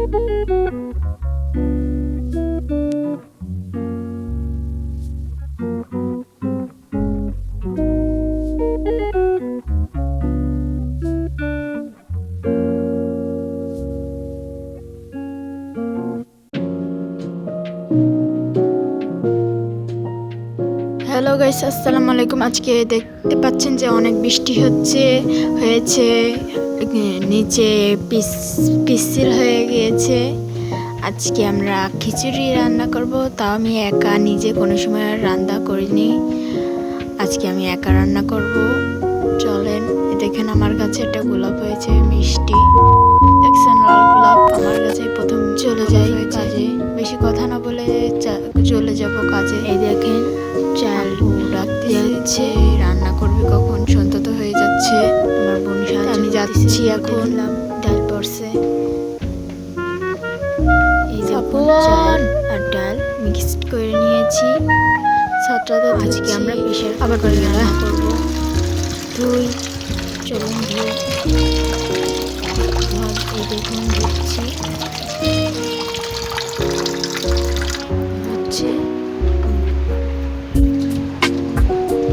Hello guys, আসসালামু আলাইকুম। আজকে দেখতে পাচ্ছেন যে অনেক বৃষ্টি হয়েছে, নিচে পিচ্ছিল হয়ে গিয়েছে। আজকে আমরা খিচুড়ি রান্না করব, তাও আমি একা, নিজে কোনো সময় রান্না করিনি। আজকে আমি একা রান্না করব। চলেন, দেখেন আমার কাছে একটা গোলাপ হয়েছে, মিষ্টি দেখছেন, লাল গোলাপ। আমার কাছে প্রথম চলে যাই কাজে, বেশি কথা না বলে চলে যাব কাজে। এই দেখেন চাল ডাকতে যাচ্ছে, রান্না করবে কখন, সন্ধ্যা তো হয়ে যাচ্ছে। আমার বোন সাথে আমি যাচ্ছি এখন। ডাল পড়ছে, এই চাল আর ডাল মিক্সড করে নিয়েছি। ছাত্রদের আজকে আমরা প্রেশার আবার রান্না করবো। ধুই, চলুন ধুই। এই দেখুন ধুচ্ছি,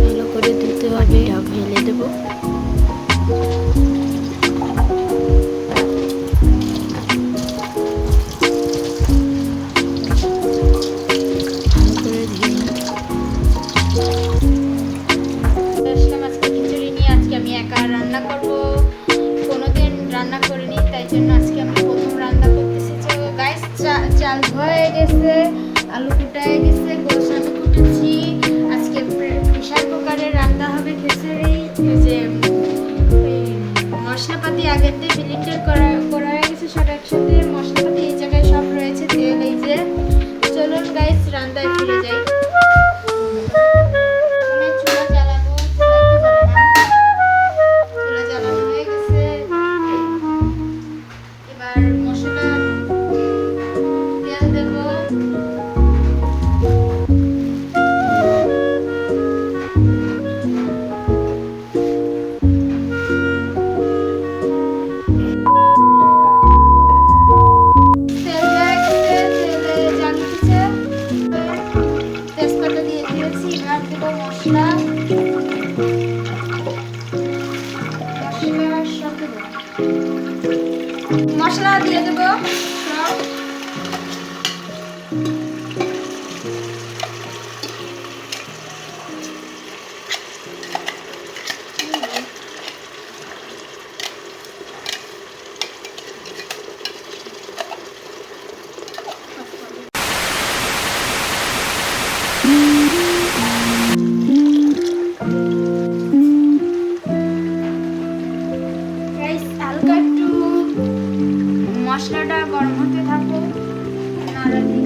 ভালো করে ধুতে হবে। ঢেলে দেবো। রান্না করব, কোনোদিন রান্না করিনি, তাই জন্য আজকে আমি প্রথম রান্না করতেছি। তো গাইস, চাল হয়ে গেছে, আলু কুটায় গেছে, গোশ আমি কুটেছি। আজকে প্রেশার কুকারে রান্না হবে খিচুড়ি। যে মশলাপাতি আগের দিয়ে ব্লেন্ডার করা হয়ে গেছে, সব একসাথে মশলাপাতি এই জায়গায় সব রয়েছে, তেল এই যে। চলুন গাইস, রান্নায় ফিরে যাই। মশলা দিয়ে দেবো সব। মশলাটা গরম হতে থাকো, নাড়া দিই।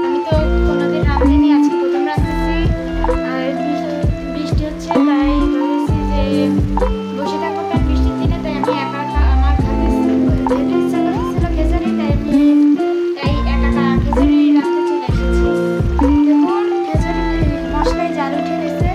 আমি তো কোনোদিন রাঁধিনি, আজকে প্রথম রাঁধতেছি। আর বৃষ্টি হচ্ছে, তাই ভাবছি যে বসে থাকবো, কারণ বৃষ্টির দিনে। তাই আমি একা আমার খেতে ইচ্ছা করতেছিল খিচুড়ি, তাই একা খিচুড়ি রাঁধতে চলে এসেছি। দেখুন খিচুড়ি মশলায় জাল উঠে গেছে।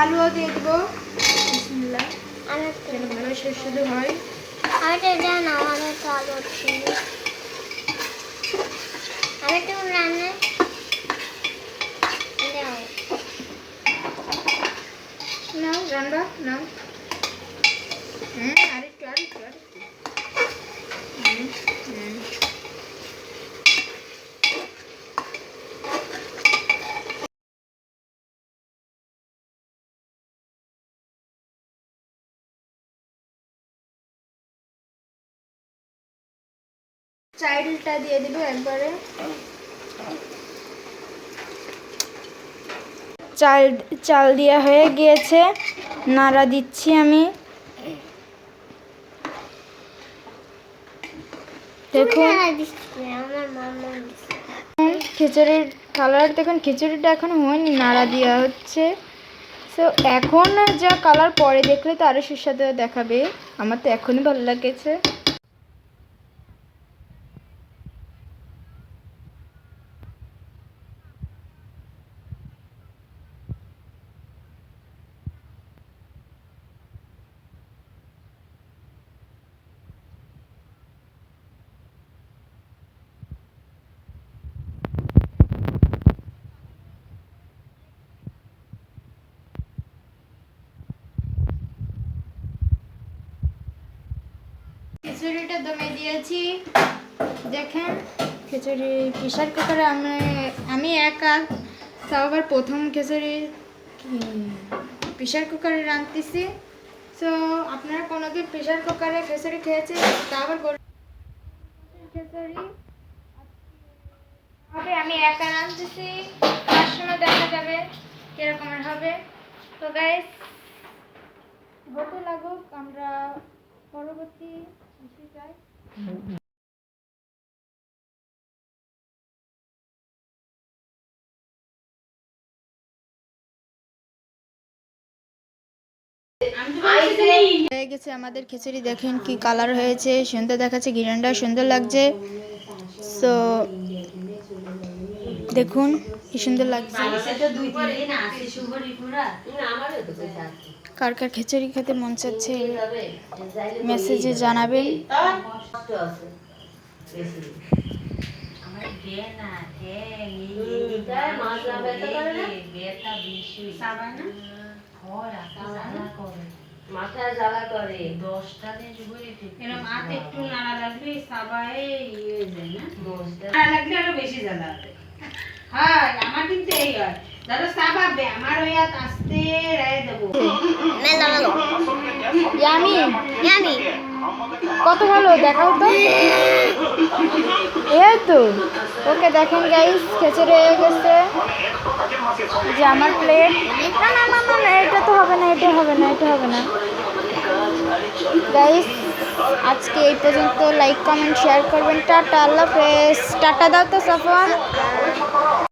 আলুও দিয়ে দেবো, বিসমিল্লাহ। যেন ভালো সুস্বাদু হয়। আরে দেন, আমাদের তো আলু ছিল, আমি তো রান্না নাও রান্না নাও। আরেকটু আরেকটু আরেকটু হুম, হুম। চালটা দিয়ে দিব একবারে। চাল চাল দেওয়া হয়ে গিয়েছে, নাড়া দিচ্ছি আমি। দেখুন আমার মামা দিচ্ছে। খিচুড়ির কালার দেখুন, খিচুড়িটা এখন হয়নি, নাড়া দেওয়া হচ্ছে। তো এখন যা কালার পরে দেখলে তো আরও সুস্বাদু দেখাবে। আমার তো এখনই ভালো লাগেছে। খিচুড়িটা দমে দিয়েছি। দেখেন খিচুড়ি প্রেশার কুকারে আমি একা, তাও আবার প্রথম খিচুড়ি প্রেশার কুকারে রাঁধতেছি। তো আপনারা কোনোদিন প্রেশার কুকারে খিচুড়ি খেয়েছেন? তা আবার খিচুড়ি হবে, আমি একা রাঁধতেছি। তার সময় দেখা যাবে কিরকমের হবে। তো গাইস, হতে লাগুক, আমরা পরবর্তী বিষয়ে যাই। হয়ে গেছে আমাদের খিচুড়ি। দেখেন কি কালার হয়েছে, সুন্দর দেখাচ্ছে, গ্রানটা সুন্দর লাগছে। তো দেখুন কি সুন্দর লাগছে। কার কার খিচুড়ি খেতে মন চাচ্ছে মেসেজে জানাবেন। মাথায় জ্বালা করে 10টা দিন এরকম হাতে একটু নাড়া লাগলে সাবায়ে ইয়ে যায় না, নাড়া লাগলে আরো বেশি জ্বালা হবে। হ্যাঁ, আমার কিন্তু এই হয়, ধরো সাবাবে আমার ওই হাত আস্তে রায় দেবো। ইয়ামি ইয়ামি কত ভালো, দেখাও তো। এই তো ওকে, দেখেন গাইস খিচুড়ি হয়ে গেছে। যে আমার প্লেট, না না না না না, এটা তো হবে না, এটা হবে না, এটা হবে না। গাইস আজকে এই পর্যন্ত। লাইক কমেন্ট শেয়ার করবেন। টাটা, আল্লাহ হাফেজ। টাটা দাও তো সাফওয়ান।